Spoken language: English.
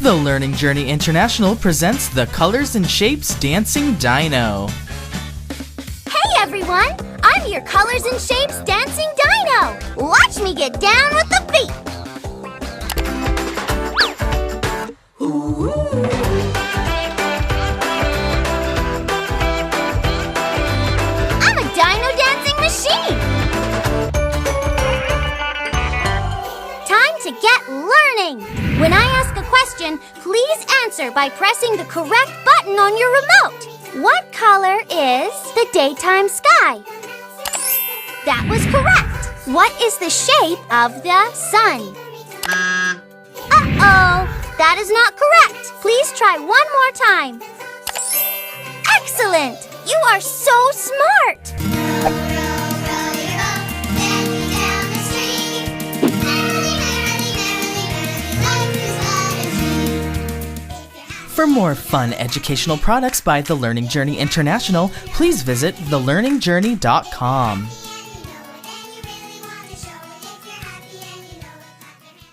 The Learning Journey International presents the Colors and Shapes Dancing Dino. Hey everyone! I'm your Colors and Shapes Dancing Dino! Watch me get down with the beat! I'm a dino dancing machine! Time to get learning! When I ask a question, please answer by pressing the correct button on your remote. What color is the daytime sky? That was correct. What is the shape of the sun? Uh-oh, that is not correct. Please try one more time. Excellent! You are so smart! For more fun educational products by The Learning Journey International, please visit thelearningjourney.com.